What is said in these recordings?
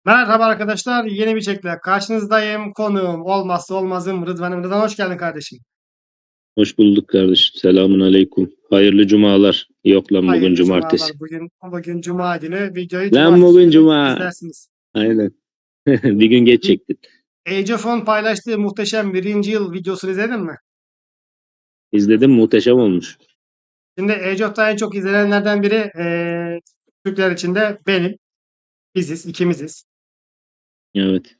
Merhaba arkadaşlar. Yeni bir çekle karşınızdayım. Konuğum olmazsa olmazım Rıdvan'ım. Rıdvan hoş geldin kardeşim. Hoş bulduk kardeşim. Selamun aleyküm. Hayırlı cumalar. Yok lan bugün Hayırlı cumartesi. cumalar. Bugün cuma günü. Videoyu Lan cumartesi bugün günü cuma. izlersiniz. Aynen. Bir gün geç Bir çektin. Age of Empires paylaştığı muhteşem birinci yıl videosunu izledin mi? İzledim, muhteşem olmuş. Şimdi Age of'ta en çok izlenenlerden biri Türkler içinde benim. Biziz, ikimiziz. Evet.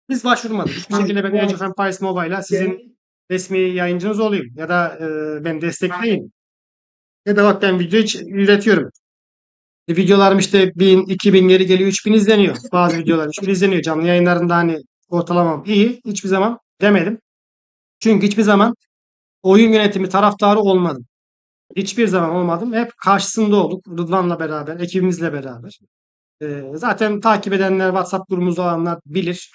Biz başvurmadık. Hiçbir şekilde ben Age of Empires Mobile'a sizin resmi yayıncınız olayım. Ya da ben destekleyin. Ya da bak ben video üretiyorum. Videolarım işte 1000, 2000 geri geliyor, 3000 izleniyor. Bazı videolar 3000 izleniyor. Canlı yayınlarında hani ortalamam iyi. Hiçbir zaman demedim. Çünkü hiçbir zaman oyun yönetimi taraftarı olmadım. Hiçbir zaman olmadım. Hep karşısında olduk. Rıdvan'la beraber, ekibimizle beraber. Zaten takip edenler, WhatsApp grubumuzda olanlar bilir.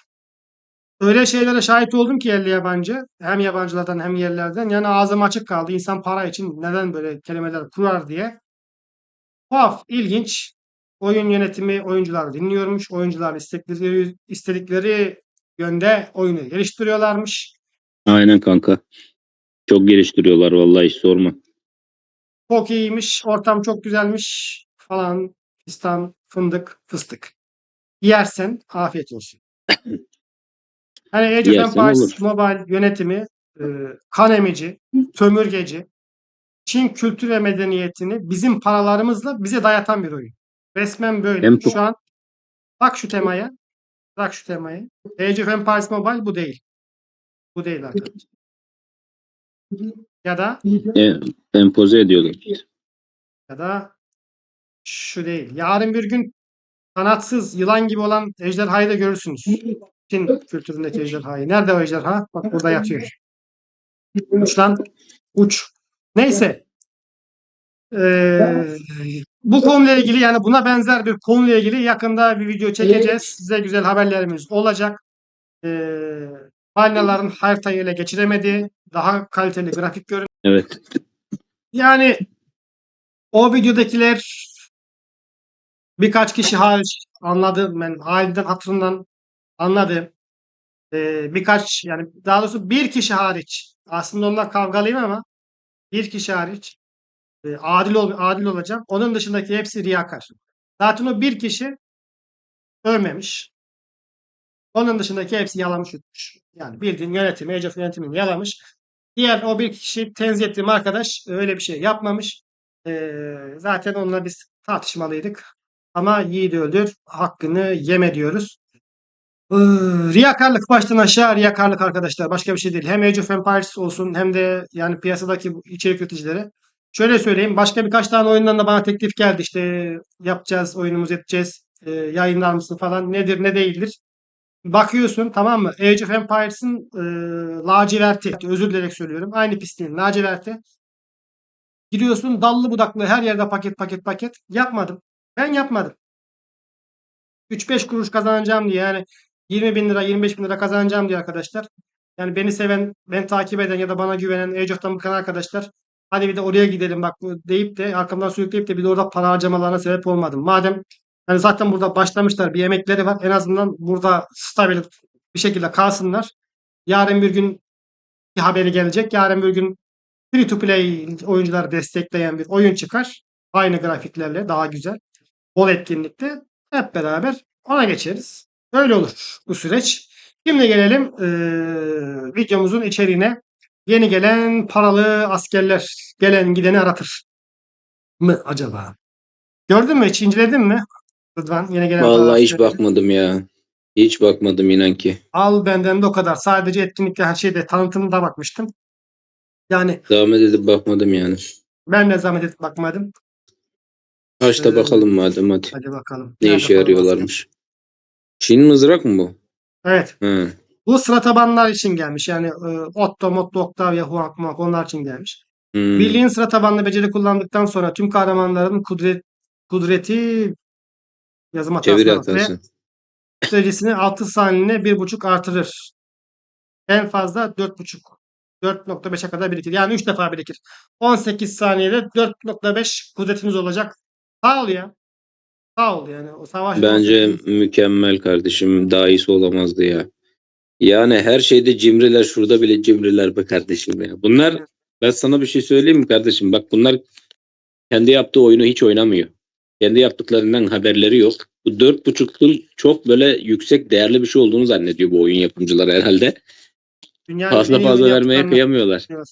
Öyle şeylere şahit oldum ki yerli yabancı. Hem yabancılardan hem yerlerden. Yani ağzım açık kaldı. İnsan para için neden böyle kelimeler kurar diye. Tuhaf, ilginç. Oyun yönetimi oyuncular dinliyormuş. Oyuncular istedikleri yönde oyunu geliştiriyorlarmış. Aynen kanka. Çok geliştiriyorlar vallahi, hiç sorma. Çok iyiymiş, ortam çok güzelmiş falan. Fistan, fındık, fıstık. Yersen afiyet olsun. Hani Age of Yersen Empires olur. Mobile yönetimi e, kan emici, sömürgeci, Çin kültür ve medeniyetini bizim paralarımızla bize dayatan bir oyun. Resmen böyle. Hem Şu an bak şu temaya, bak şu temaya. Age of Empires Mobile bu değil. Bu değil arkadaşlar. Ya da e, empoze ediyorlar. ya da şu değil. Yarın bir gün kanatsız yılan gibi olan ejderhayı da görürsünüz. Çin kültüründeki ejderhayı. Nerede o ejderha? Bak burada yatıyor. Uç lan. Uç. Neyse. Ee, bu konuyla ilgili yani buna benzer bir konuyla ilgili yakında bir video çekeceğiz. Size güzel haberlerimiz olacak. Ee, balinaların haritayı ele geçiremediği, daha kaliteli grafik görün. Evet. Yani o videodakiler birkaç kişi hariç anladım ben. Haliden hatırından anladım. Birkaç yani daha doğrusu bir kişi hariç. Aslında onlar kavgalıyım ama bir kişi hariç adil olacağım. Onun dışındaki hepsi riyakar. Zaten o bir kişi övmemiş. Onun dışındaki hepsi yalamış yutmuş. Yani bildiğin yönetimi, Age of yönetimini yalamış. Diğer o bir kişi tenzih ettiğim arkadaş öyle bir şey yapmamış. Zaten onunla biz tartışmalıydık. Ama yiğidi öldür, hakkını yeme diyoruz. Riyakarlık baştan aşağı riyakarlık arkadaşlar. Başka bir şey değil. Hem Age of Empires olsun hem de yani piyasadaki bu içerik üreticileri. Şöyle söyleyeyim. Başka birkaç tane oyundan da bana teklif geldi. İşte yapacağız, oyunumuzu edeceğiz. Yayınlar mısın falan. Nedir ne değildir. Bakıyorsun tamam mı? Age of Empires'ın laciverti. Özür dilerim söylüyorum. Aynı pisliğin laciverti. Giriyorsun dallı budaklı her yerde paket paket paket. Yapmadım. Ben yapmadım. 3-5 kuruş kazanacağım diye yani 20 bin lira 25 bin lira kazanacağım diye arkadaşlar. Yani beni seven, beni takip eden ya da bana güvenen Age of'tan bıkan arkadaşlar hadi bir de oraya gidelim bak bu deyip de arkamdan sürükleyip de bir de orada para harcamalarına sebep olmadım. Madem yani zaten burada başlamışlar bir emekleri var en azından burada stabil bir şekilde kalsınlar. Yarın bir gün bir haberi gelecek. Yarın bir gün free to play oyuncuları destekleyen bir oyun çıkar. Aynı grafiklerle daha güzel. Bol etkinlikte hep beraber ona geçeriz. Böyle olur bu süreç. Şimdi gelelim videomuzun içeriğine. Yeni gelen paralı askerler gelen gideni aratır mı acaba? Gördün mü? Hiç inceledin mi? Rıdvan yeni gelen paralı Vallahi hiç askerleri. bakmadım ya. Hiç bakmadım inan ki. Al benden de o kadar. Sadece etkinlikte her şeyde tanıtımda bakmıştım. Yani Devam edip bakmadım yani. ben de zahmet edip bakmadım. Aç da Ee, bakalım madem, hadi. hadi bakalım. Ne Nerede işe paralı asker? yarıyorlarmış. Çin mızrak mı bu? Evet. Hı. Bu sıra tabanlar için gelmiş. Yani Otto, Motto, Octavia, Huang, Muang onlar için gelmiş. Hı. Birliğin sıra tabanlı beceri kullandıktan sonra tüm kahramanların kudreti yazım Çeviri hatasına bak ve hatası. sürecini 6 saniyene 1,5 artırır. En fazla 4,5 4,5'e kadar birikir. Yani 3 defa birikir. 18 saniyede 4,5 kudretiniz olacak. Sağ ol ya. Sağ ol yani. O savaş Bence olsaydı mükemmel kardeşim. Daha iyisi olamazdı ya. Yani her şeyde cimriler. Şurada bile cimriler be kardeşim ya. Bunlar, ben sana bir şey söyleyeyim mi kardeşim? Bak bunlar kendi yaptığı oyunu hiç oynamıyor. Kendi yaptıklarından haberleri yok. Bu 4,5 yıl çok böyle yüksek değerli bir şey olduğunu zannediyor bu oyun yapımcıları herhalde. dünyanın en Fazla iyi oyun fazla vermeye yaptıklarını kıyamıyorlar. düşünüyorlar.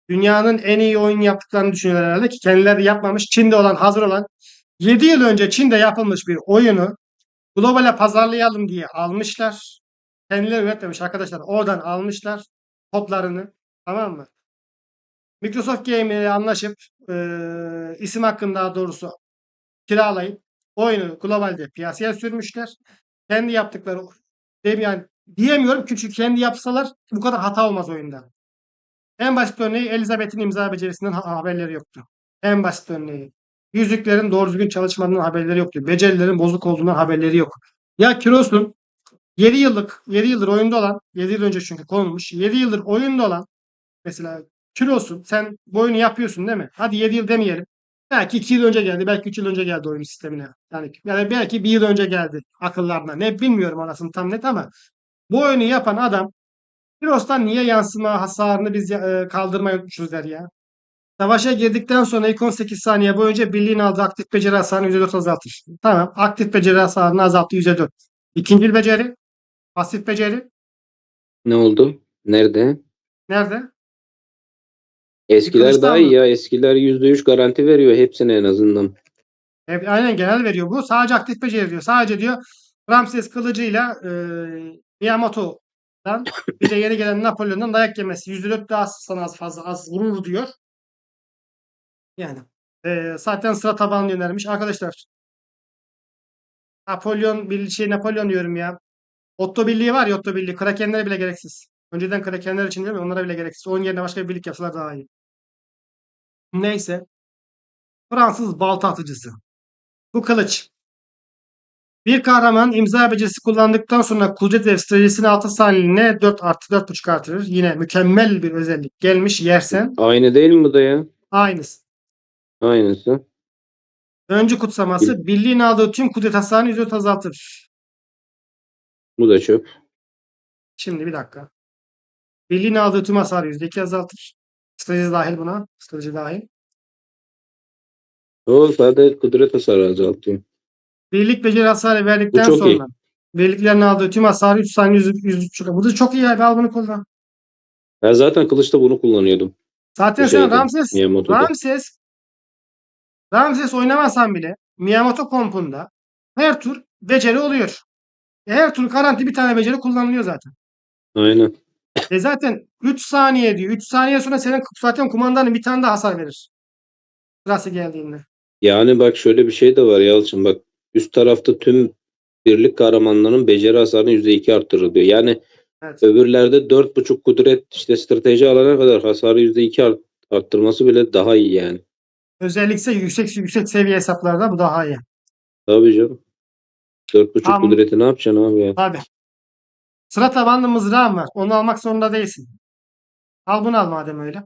Dünyanın en iyi oyun yaptıklarını düşünüyorlar herhalde ki kendileri yapmamış. Çin'de olan, hazır olan 7 yıl önce Çin'de yapılmış bir oyunu globale pazarlayalım diye almışlar. Kendileri üretmemiş arkadaşlar. Oradan almışlar toplarını. Tamam mı? Microsoft Game ile anlaşıp isim hakkını daha doğrusu kiralayıp oyunu globalde piyasaya sürmüşler. Kendi yaptıkları yani diyemiyorum ki çünkü kendi yapsalar bu kadar hata olmaz oyunda. En basit örneği Elizabeth'in imza becerisinden haberleri yoktu. En basit örneği. Yüzüklerin doğru düzgün çalışmadığından haberleri yoktu. Becerilerin bozuk olduğundan haberleri yok. Ya Kiros'un 7 yıldır oyunda olan, 7 yıl önce çünkü konulmuş, 7 yıldır oyunda olan mesela Kiros'un sen bu oyunu yapıyorsun değil mi? Hadi 7 yıl demeyelim. Belki 2 yıl önce geldi, belki 3 yıl önce geldi oyun sistemine. Yani belki 1 yıl önce geldi akıllarına. Ne bilmiyorum arasını tam net ama bu oyunu yapan adam Kiros'tan niye yansıma hasarını biz kaldırmayı unutmuşuz der ya. Savaşa girdikten sonra ilk 18 saniye boyunca birliğin aldığı aktif beceri hasarını %4 azaltır. Tamam. Aktif beceri hasarını azalttı %4. İkinci beceri. Pasif beceri. Ne oldu? Nerede? Nerede? Bir Eskiler kılıçta daha iyi mı? ya. Eskiler %3 garanti veriyor hepsine en azından. Aynen genel veriyor bu. Sadece aktif beceri diyor. Sadece diyor Ramses kılıcıyla Miyamoto'dan bir de yeni gelen Napolyon'dan dayak yemesi. %4 daha sana az fazla az vurur diyor. Yani zaten sıra tabanlı önermiş. Arkadaşlar Napolyon diyorum ya. Otto Birliği var ya Otto Birliği. Krakenlere bile gereksiz. Önceden Krakenler için değil mi? Onlara bile gereksiz. Onun yerine başka bir birlik yapsalar daha iyi. Neyse. Fransız balta atıcısı. Bu kılıç. Bir kahraman imza becerisi kullandıktan sonra kudret ve stratejisini 6 saniyeliğine 4 artı 4,5 artırır. Yine mükemmel bir özellik. Gelmiş yersen. Aynı değil mi bu da ya? Aynısı. Aynısı. Öncü kutsaması. Birliğin aldığı tüm kudret hasarını %4 azaltır. Bu da çöp. Şimdi bir dakika. Birliğin aldığı tüm hasarı %2 azaltır. Strateji dahil buna. Strateji dahil. O sadece kudret hasarı azaltıyor. Birlik beceri hasarı Bu verdikten çok sonra iyi. birliklerin aldığı tüm hasarı 3 saniye 100 Bu da çok iyi abi. Al bunu kullan. Ben zaten kılıçta bunu kullanıyordum. Zaten Bu sen şeyde. Ramses Miyamoto'da. Ramses Ramses oynamasan bile Miyamoto kompunda her tur beceri oluyor. Her tur garanti bir tane beceri kullanılıyor zaten. Aynen. Zaten 3 saniye diyor. 3 saniye sonra senin zaten kumandanın bir tane daha hasar verir. Sırası geldiğinde. Yani bak şöyle bir şey de var Yalçın, bak üst tarafta tüm birlik kahramanlarının beceri hasarını %2 arttırır diyor. Yani Evet. öbürlerde 4,5 kudret işte strateji alana kadar hasarı %2 arttırması bile daha iyi yani. Özellikle yüksek seviye hesaplarda bu daha iyi. Tabii canım. 4,5 Tam kudreti ne yapacaksın abi ya? tabii. Sıra tabanlı mızrağın var. Onu almak zorunda değilsin. Al bunu al madem öyle.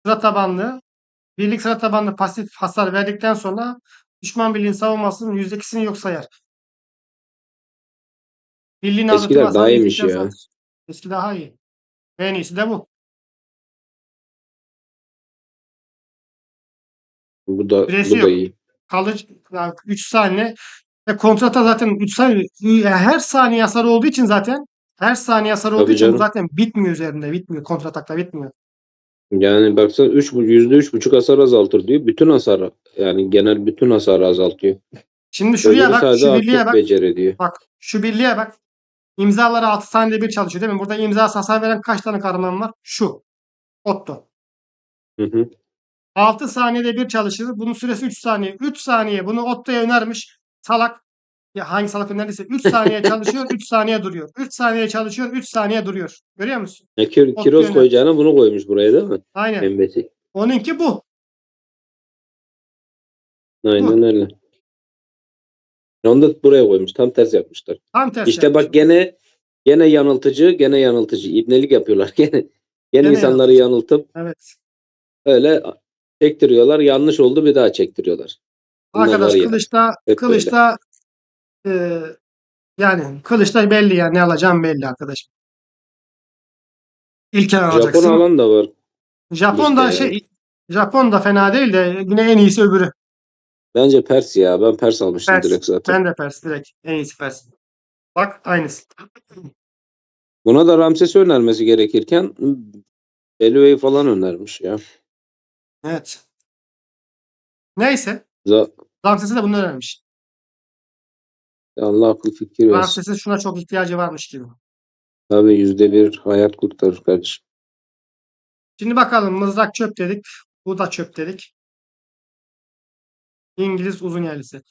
Sıra tabanlı. Birlik sıra tabanlı pasif hasar verdikten sonra düşman birliğin savunmasının %2'sini yok sayar. Birliğin aldığı tüm Eskiler daha hasarı iyiymiş %2 ya. azaltır. Eski daha iyi. En iyisi de bu. Süresi Bu da yok. iyi. Kalıcı 3 saniye. Kontrata zaten 3 saniye. Her saniye hasar olduğu için zaten Tabii bu canım. zaten bitmiyor üzerinde. Bitmiyor. Kontratakta bitmiyor. Yani baksana %3,5 hasar azaltır diyor. Bütün hasar, yani genel bütün hasarı azaltıyor. Şimdi şuraya Öbürü bak. sadece Şu birliğe aktif bak. beceri diyor. Bak. Şu birliğe bak. İmzaları 6 saniyede bir çalışıyor değil mi? Burada imza hasar veren kaç tane kahraman var? Şu. Otto. Hı hı. 6 saniyede bir çalışır. Bunun süresi 3 saniye. 3 saniye bunu Otto'ya önermiş. Salak. Ya hangi salak önerdiyse 3 saniye çalışıyor, 3 saniye duruyor. 3 saniye çalışıyor, 3 saniye duruyor. Görüyor musun? Otto'ya Kiroz önermiş. koyacağına bunu koymuş buraya değil mi? Aynen. Embesi. Onunki bu. Aynen Bu. öyle. Onu da buraya koymuş. Tam tersi yapmışlar. Tam tersi İşte yapmış. bak gene yanıltıcı. İbnelik yapıyorlar. Gene Gene insanları yanıltıcı. yanıltıp Evet. öyle çektiriyorlar. Yanlış oldu bir daha çektiriyorlar. Bunlar var Arkadaş ya. Kılıç'ta Hep böyle. e, yani Kılıç'ta belli yani ne alacağım belli arkadaş. İlker Japon alacaksın. alan da var Japon Kılıç'ta da ya. Japon da fena değil de yine en iyisi öbürü. Bence Pers ya. Ben Pers almıştım Pers. direkt zaten. Ben de Pers direkt. En iyisi Pers. Bak aynısı. Buna da Ramses önermesi gerekirken Eloy falan önermiş ya. Evet. Neyse. Za- Ramses'e de bunu önermiş. Allah akıl fikir versin. Ramses'in şuna çok ihtiyacı varmış gibi. Tabii %1 hayat kurtarır kardeşim. Şimdi bakalım mızrak çöp dedik. Bu da çöp dedik. İngiliz uzun yerlisi. Bunu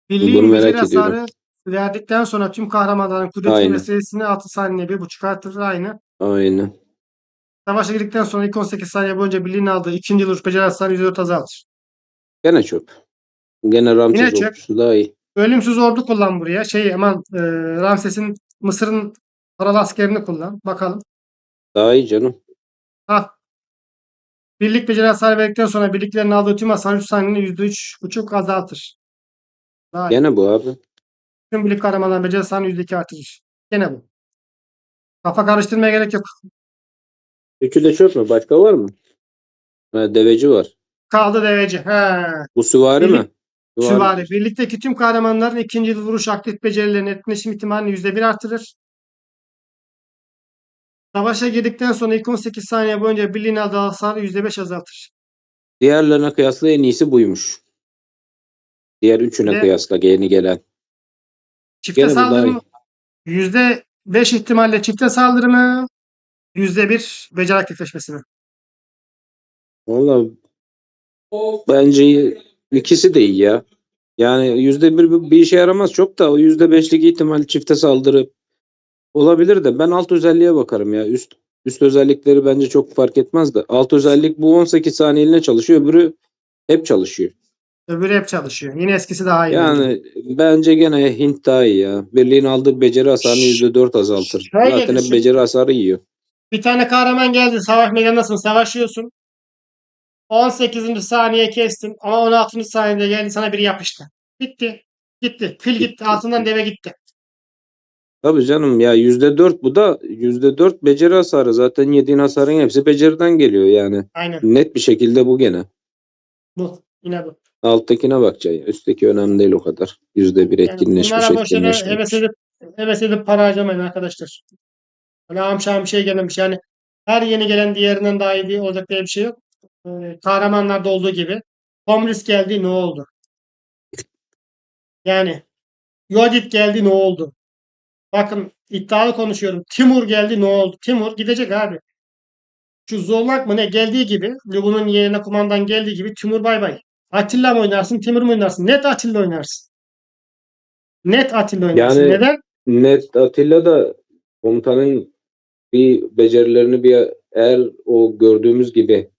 Birliğin beceri merak ediyorum. hasarı verdikten sonra tüm kahramanların kudretini ve Aynen. sayısını 6 saniye 1,5 artırır aynı. Aynen. Savaşa girdikten sonra ilk 18 saniye boyunca birliğin aldığı ikinci vuruş beceri hasarı %4 azaltır. Gene çöp. Gene Yine Ramses çöp. okçusu daha iyi. Ölümsüz ordu kullan buraya. Ramses'in Mısır'ın paralı askerini kullan. Bakalım. Daha iyi canım. Ha, birlik beceri hasarı verdikten sonra birliklerin aldığı tüm hasar 3 saniyenin %3,5 azaltır. Daha iyi. Gene bu abi. Tüm birlik kahramanların beceri hasarını %2 artırır. Gene bu. Kafa karıştırmaya gerek yok. Üçü de çöp mü? Başka var mı? Ha, deveci var. Kaldı deveci. He. Bu süvari Birlik, mi? süvari. Süvari. Birlikteki tüm kahramanların ikinci vuruş aktif becerilerinin etkileşim ihtimalini %1 artırır. Savaşa girdikten sonra ilk 18 saniye boyunca birliğin aldığı hasarı %5 azaltır. Diğerlerine kıyasla en iyisi buymuş. Diğer Bir üçüne de kıyasla yeni gelen. çifte Gene bu daha saldırı iyi. mı? %5 ihtimalle çifte saldırı mı? %1 beceri aktifleşmesi mi? Valla bence ikisi de iyi ya. Yani %1 bir işe yaramaz çok da o %5'lik ihtimal çifte saldırı olabilir de ben alt özelliğe bakarım ya. Üst özellikleri bence çok fark etmez de. Alt özellik bu 18 saniyeliğine çalışıyor. Öbürü hep çalışıyor. Öbürü hep çalışıyor. Yine eskisi daha iyi bence. Yani bence gene Hint daha iyi ya. Birliğin aldığı beceri hasarını %4 azaltır. Şöyle Zaten hep düşün. beceri hasarı yiyor. Bir tane kahraman geldi. Savaş meydanındasın. Savaşıyorsun. 18. saniye kestin. Ama 16. saniyede geldi sana biri yapıştı. Bitti. Gitti. Fil gitti. Altından deve gitti. Tabii canım ya %4 bu da %4 beceri hasarı. Zaten yediğin hasarın hepsi beceriden geliyor yani. Aynen. Net bir şekilde bu gene. Bu. Yine bu. Alttakine bakacaksın. Üstteki önemli değil o kadar. %1 Yani etkinleşmiş, bunlara boş yere etkinleşmemiş. heves edip para harcamayın arkadaşlar. Öyle amşam bir şey gelmemiş. Yani her yeni gelen diğerinden daha iyi olacak diye bir şey yok. Kahramanlarda olduğu gibi. Tomris geldi ne oldu? Yani Yodit geldi ne oldu? Bakın iddialı konuşuyorum. Timur geldi ne oldu? Timur gidecek abi. Şu Zorlak mı ne geldiği gibi Lubun'un yerine kumandan geldiği gibi Timur bay bay. Atilla mı oynarsın Timur mu oynarsın? Net Atilla oynarsın. Net Atilla oynarsın. Yani Neden? net Atilla da komutanın bir becerilerini eğer o gördüğümüz gibi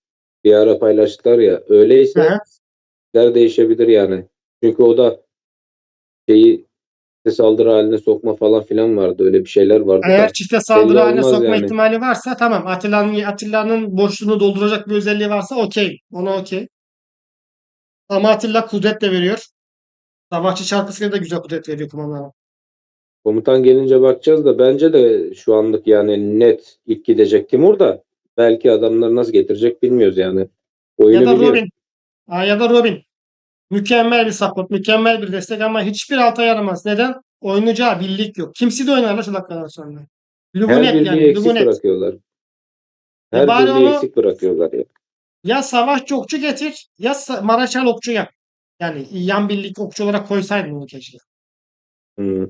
bir ara paylaştılar ya öyleyse Aha. der değişebilir yani. Çünkü o da şeyi saldırı haline sokma falan filan vardı. Öyle bir şeyler vardı Eğer da çifte belli saldırı haline olmaz sokma yani. ihtimali varsa tamam. Atilla'nın boşluğunu dolduracak bir özelliği varsa okey. Ona okey. Ama Atilla kudret de veriyor. Savaşçı şarkısıyla da güzel kudret veriyor kumandana. Komutan gelince bakacağız da bence de şu anlık yani net ilk gidecek Timur da belki adamları nasıl getirecek bilmiyoruz yani. Ya Oyunu da biliyor. Robin. Ya da Robin. Mükemmel bir support, mükemmel bir destek ama hiçbir alta yaramaz. Neden? Oynayacağı birlik yok. Kimsi de oynarlar şu dakikadan sonra. Her Lubunet birliği yani. eksik Lubunet. bırakıyorlar. Her Bari birliği onu eksik bırakıyorlar ya. ya savaşçı okçu getir ya Maraşal okçu yap. Yani yan birlik okçu olarak koysaydın onu keşke. Hmm.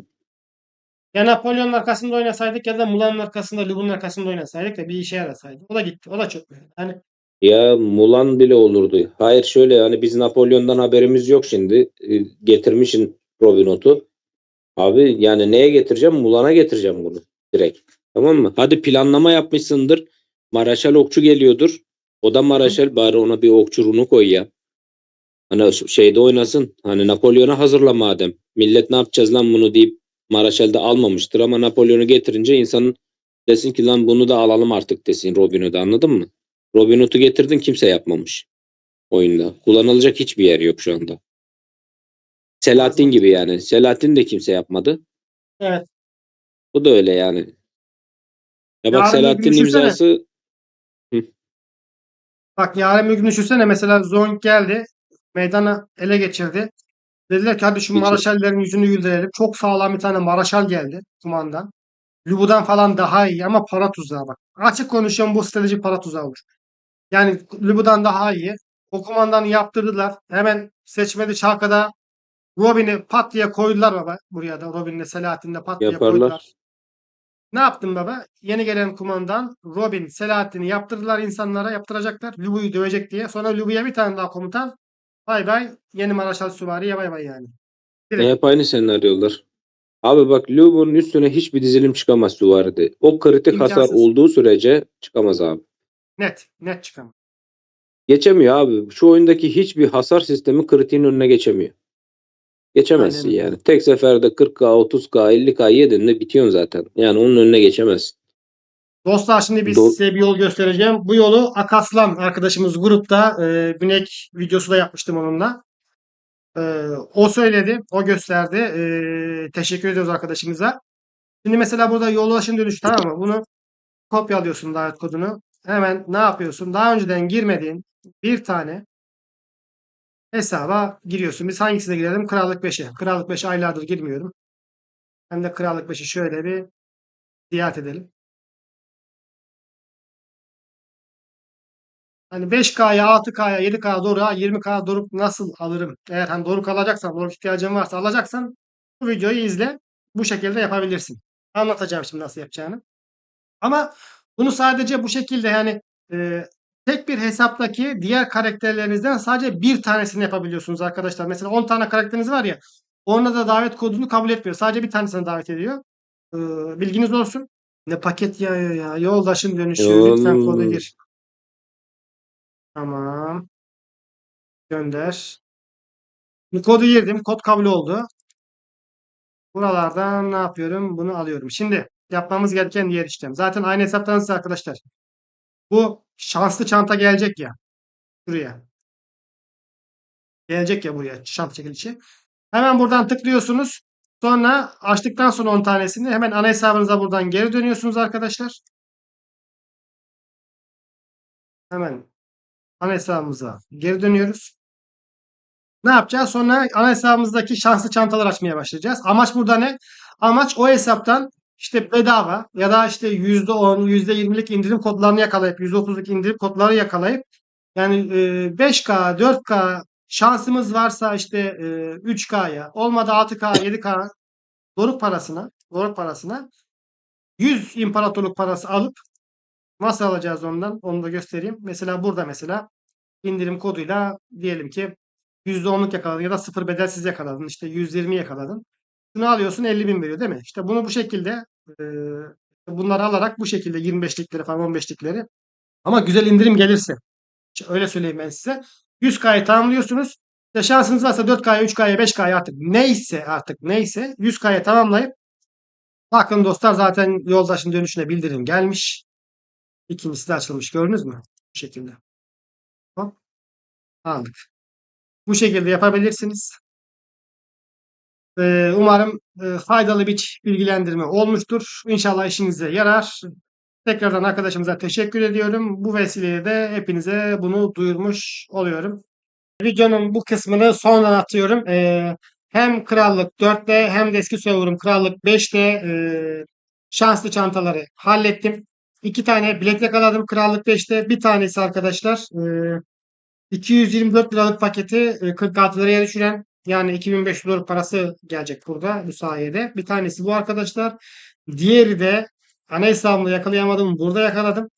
Ya Napolyon'un arkasında oynasaydık ya da Mulan'ın arkasında, Lubun'un arkasında oynasaydık da bir işe yarasaydı. O da gitti. O da çok böyle. Hani Ya Mulan bile olurdu. Hayır şöyle yani biz Napolyon'dan haberimiz yok şimdi. Getirmişin Robin Hood'u. Abi yani neye getireceğim? Mulan'a getireceğim bunu direkt. Tamam mı? Hadi planlama yapmışsındır. Maraşal okçu geliyordur. O da Maraşal bari ona bir okçu runu koy ya. Hani şeyde oynasın. Hani Napolyon'a hazırla madem. Millet ne yapacağız lan bunu deyip Maraşal'de almamıştır ama Napolyon'u getirince insanın desin ki lan bunu da alalım artık desin Robin Hood'u anladın mı? Robin Hood'u getirdin kimse yapmamış oyunda. Kullanılacak hiçbir yer yok şu anda. Selahattin gibi yani. Selahattin de kimse yapmadı. Evet. Bu da öyle yani. Ya bak Yarın bir gün Selahattin'in düşünsene. imzası. Hı, Bak yarın bir gün düşünsene mesela Zonk geldi. Meydana ele geçirdi. Dediler ki hadi şu geçir. Maraşallerin yüzünü güldürelim. Çok sağlam bir tane Maraşal geldi kumandan. Lubu'dan falan daha iyi ama para tuzağı bak. Açık konuşuyorum, bu strateji para tuzağı olur. Yani Lubu'dan daha iyi. O kumandanı yaptırdılar. Hemen seçmeli Çarkı'da Robin'i pat diye koydular baba. Buraya da Robin'le Selahattin'le pat diye koydular. Yaparlar. Ne yaptım baba? Yeni gelen kumandan Robin, Selahattin'i yaptırdılar, insanlara yaptıracaklar. Lubu'yu dövecek diye. Sonra Lubu'ya bir tane daha komutan. Bay bay. Yeni Maraşal Süvari'ye bay bay yani. Direkt. Hep aynı senaryolar. Abi bak Lubu'nun üstüne hiçbir dizilim çıkamaz süvaride. O kritik hasar İmkansız. olduğu sürece çıkamaz abi. Net. Net çıkamaz. Geçemiyor abi. Şu oyundaki hiçbir hasar sistemi kritiğin önüne geçemiyor. Aynen Geçemezsin öyle. yani. Tek seferde 40K, 30K, 50K yedin de bitiyorsun zaten. Yani onun önüne geçemezsin. Dostlar şimdi Do- size bir yol göstereceğim. Bu yolu Akaslan arkadaşımız grupta Binek videosu da yapmıştım onunla. E, O söyledi, o gösterdi. Teşekkür ediyoruz arkadaşımıza. Şimdi mesela burada yoldaşın dönüşü, tamam mı? Bunu kopyalıyorsun davet kodunu. Hemen ne yapıyorsun? Daha önceden girmediğin bir tane hesaba giriyorsun. Biz hangisine girelim? Krallık 5'e. Krallık 5'e aylardır girmiyorum. Hem de Krallık 5'i şöyle bir ziyaret edelim. Hani 5K'ya, 6K'ya, 7K Doruk'a, 20K Doruk nasıl alırım? Eğer hani Doruk alacaksan, Doruk ihtiyacın varsa alacaksan bu videoyu izle. Bu şekilde yapabilirsin. Anlatacağım şimdi nasıl yapacağını. Ama bunu sadece bu şekilde yani e, tek bir hesaptaki diğer karakterlerinizden sadece bir tanesini yapabiliyorsunuz arkadaşlar. Mesela 10 tane karakteriniz var ya, onda da davet kodunu kabul etmiyor. Sadece bir tanesini davet ediyor. E, Bilginiz olsun. Ne paket yağıyor ya. Yoldaşın dönüşü. Lütfen kodu Hmm, gir. Tamam. Gönder. Bir kodu girdim. Kod kabul oldu. Buralardan ne yapıyorum? Bunu alıyorum. Şimdi yapmamız gereken diğer işlem. Zaten aynı hesaptanız arkadaşlar. Bu şanslı çanta gelecek ya. Şuraya. Gelecek ya buraya şans çekilişi. Hemen buradan tıklıyorsunuz. Sonra açtıktan sonra 10 tanesini hemen ana hesabınıza buradan geri dönüyorsunuz arkadaşlar. Hemen ana hesabımıza geri dönüyoruz. Ne yapacağız? Sonra ana hesabımızdaki şanslı çantalar açmaya başlayacağız. Amaç burada ne? Amaç o hesaptan işte bedava ya da işte %10, %20'lik indirim kodlarını yakalayıp %30'luk indirim kodları yakalayıp yani 5K, 4K şansımız varsa işte 3K'ya, olmadı 6K, 7K doruk parasına 100 imparatorluk parası alıp nasıl alacağız ondan? Onu da göstereyim. Mesela burada mesela indirim koduyla diyelim ki %10'luk yakaladın ya da sıfır bedelsiz yakaladın. İşte 120 yakaladın. Şunu alıyorsun 50.000 veriyor değil mi? İşte bunu bu şekilde e, bunları alarak bu şekilde 25'likleri falan 15'likleri ama güzel indirim gelirse öyle söyleyeyim ben size. 100K'yı tamamlıyorsunuz. İşte şansınız varsa 4K'ya, 3K'ya, 5K'ya artık neyse 100K'ya tamamlayıp bakın dostlar zaten yoldaşın dönüşüne bildirim gelmiş. İkincisi de açılmış. Gördünüz mü? Bu şekilde. Hop, aldık. Bu şekilde yapabilirsiniz. Umarım faydalı bir bilgilendirme olmuştur. İnşallah işinize yarar. Tekrardan arkadaşımıza teşekkür ediyorum. Bu vesileyle de hepinize bunu duyurmuş oluyorum. Videonun bu kısmını sonradan atıyorum. Hem Krallık 4'te hem de eski serverım Krallık 5'te şanslı çantaları hallettim. 2 tane bilet yakaladım Krallık 5'te. Bir tanesi arkadaşlar 224 liralık paketi 46 liraya düşüren, yani 2500 lira parası gelecek burada bu sayede. Bir tanesi bu arkadaşlar. Diğeri de ana hesabımda yakalayamadım. Burada yakaladım.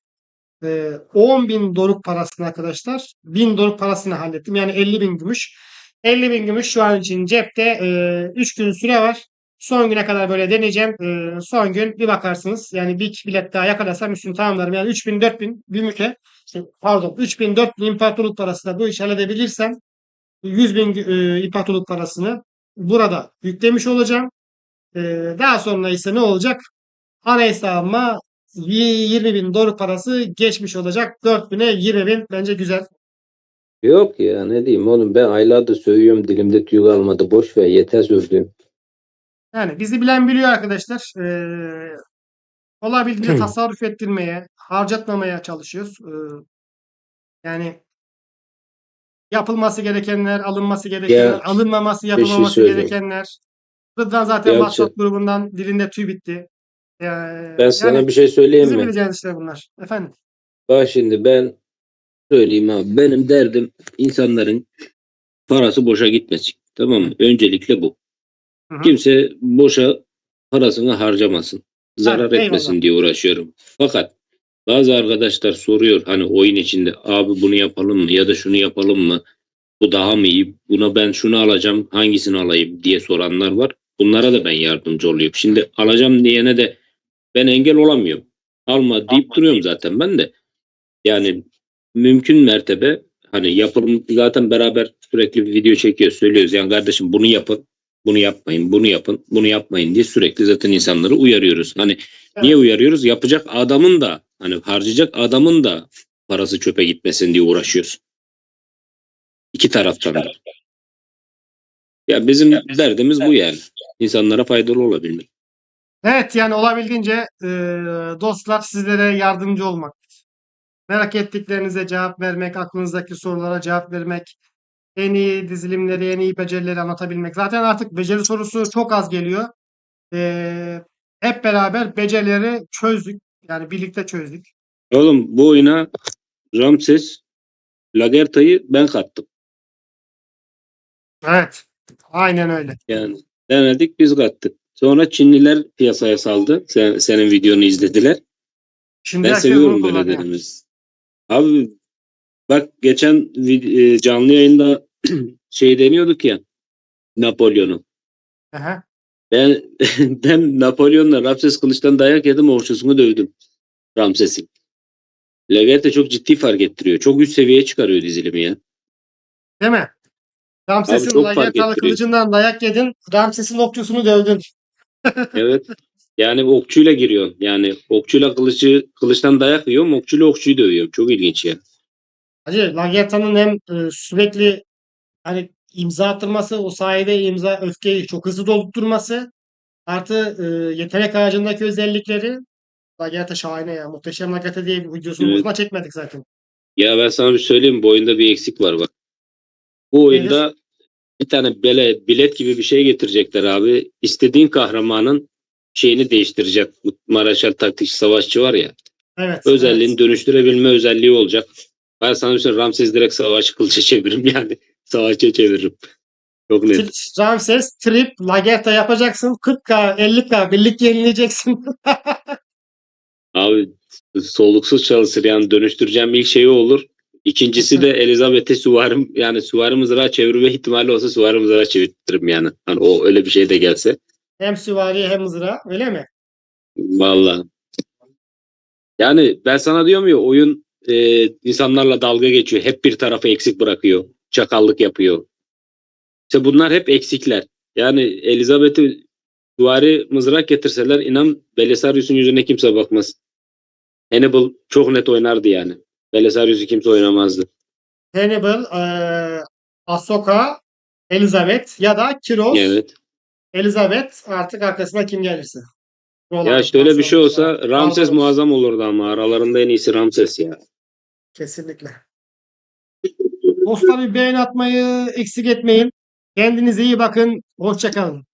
10.000 doruk parasını arkadaşlar. 1000 doruk parasını hallettim. Yani 50.000 gümüş. 50.000 gümüş şu an için cepte. 3 gün süre var. Son güne kadar böyle deneyeceğim. Son gün bir bakarsınız. Yani bir bilet daha yakalasam üstünü tamamlarım. Yani 3.000 4.000 gümüşe pardon 3.000 4.000 imparatorluk parasıyla bu işi halledebilirsem 100.000 imparatorluk parasını burada yüklemiş olacağım. Daha sonra ise ne olacak? Ana hesabıma 20.000 dolar parası geçmiş olacak. 4.000'e 20.000 bence güzel. Yok ya, ne diyeyim oğlum, ben aylardır sövüyorum, dilimde tüy kalmadı. Boş ver, yeter sövdüğüm. Yani bizi bilen biliyor arkadaşlar. Olabildiğince tasarruf ettirmeye, harcatmamaya çalışıyoruz. Yani yapılması gerekenler, alınması gerekenler, Ya alınmaması, bir şey yapılmaması söyleyeyim. gerekenler. Rıdvan zaten Ya WhatsApp grubundan dilinde tüy bitti. ben Yani sana bir şey söyleyeyim bizim mi? bileceğiniz işler bunlar. Efendim. Bak şimdi ben söyleyeyim abi. Benim derdim insanların parası boşa gitmesin. Tamam mı? Öncelikle bu. Hı hı. Kimse boşa parasını harcamasın. Hadi Zarar eyvallah. etmesin diye uğraşıyorum. Fakat bazı arkadaşlar soruyor hani oyun içinde, abi bunu yapalım mı ya da şunu yapalım mı? Bu daha mı iyi? Buna ben şunu alacağım, hangisini alayım diye soranlar var. Bunlara da ben yardımcı oluyorum. Şimdi alacağım diyene de ben engel olamıyorum. Alma deyip duruyorum zaten ben de. Yani mümkün mertebe hani yapalım, zaten beraber sürekli bir video çekiyoruz, söylüyoruz. Yani kardeşim bunu yapın, bunu yapmayın, bunu yapın, bunu yapmayın diye sürekli zaten insanları uyarıyoruz. Hani niye Evet. uyarıyoruz? Yapacak adamın da hani harcayacak adamın da parası çöpe gitmesin diye uğraşıyoruz. İki taraftan da. Ya bizim derdimiz bu yani. İnsanlara faydalı olabilmek. Evet yani olabildiğince dostlar sizlere yardımcı olmak. Merak ettiklerinize cevap vermek, aklınızdaki sorulara cevap vermek, en iyi dizilimleri, en iyi becerileri anlatabilmek. Zaten artık beceri sorusu çok az geliyor. Hep beraber becerileri çözdük. Yani birlikte çözdük. Oğlum bu oyuna Ramses Lagerta'yı ben kattım. Evet. Aynen öyle. Yani denedik, biz kattık. Sonra Çinliler piyasaya saldı. Senin videonu izlediler. Şimdi Ben herkes bunu seviyorum böyle kullanıyor. derimiz. Abi bak geçen canlı yayında şey deniyorduk ya, Napolyon'u. Aha. Ben ben Napolyon'la Ramses Kılıç'tan dayak yedim, orçusunu dövdüm Ramses'in. Legerte çok ciddi fark ettiriyor. Çok üst seviyeye çıkarıyor dizilimi ya. Değil mi? Abi Ramses'in çok fark Lagertalı ettiriyor. kılıcından dayak yedin. Ramses'in okçusunu dövdün. Evet. Yani okçuyla giriyorsun. Yani okçuyla kılıçtan dayak yiyorum. Okçuyla okçuyu dövüyorum. Çok ilginç ya. Hacı Lagerta'nın hem sürekli hani imza attırması, o sayede imza öfkeyi çok hızlı doldurması artı yetenek ağacındaki özellikleri Lagerta şahane ya. Muhteşem Lagerta diye bir videosunu Evet. boşuna çekmedik zaten. Ya ben sana bir söyleyeyim. Bu oyunda bir eksik var bak. Bu Nedir? oyunda bir tane bilet gibi bir şey getirecekler abi. İstediğin kahramanın şeyini değiştirecek. Bu Maraşal taktikçi savaşçı var ya. Evet, evet. Özelliğini dönüştürebilme özelliği olacak. Ben sana bir söyleyeyim. Ramses direkt savaş kılıcı çeviririm yani. Savaşçıya çeviririm. Çok net. Ramses, Trip, Lagerta yapacaksın. 40K, 50K birlik yenileyeceksin. Abi soluksuz çalışır yani, dönüştüreceğim ilk şeyi olur. İkincisi de Elizabeth'e süvari, yani süvari mızrağı çevirme ihtimali olsa süvari mızrağı çevirtirim yani. Hani o öyle bir şey de gelse. Hem süvari hem mızrağı. Öyle mi? Vallahi. Yani ben sana diyorum ya, oyun insanlarla dalga geçiyor. Hep bir tarafı eksik bırakıyor. Çakallık yapıyor. İşte bunlar hep eksikler. Yani Elizabeth'e süvari mızrak getirseler inan Belisarius'un yüzüne kimse bakmaz. Hannibal çok net oynardı yani. Belisarius'u kimse oynamazdı. Hannibal, Ahsoka, Elizabeth ya da Kiros, Evet. Elizabeth artık arkasına kim gelirse. Ya Roland, işte öyle bir şey Barbarossa, olsa Ramses Barbaros. muazzam olurdu ama aralarında en iyisi Ramses ya. Kesinlikle. Dostlar bir beğeni atmayı eksik etmeyin. Kendinize iyi bakın. Hoşça kalın.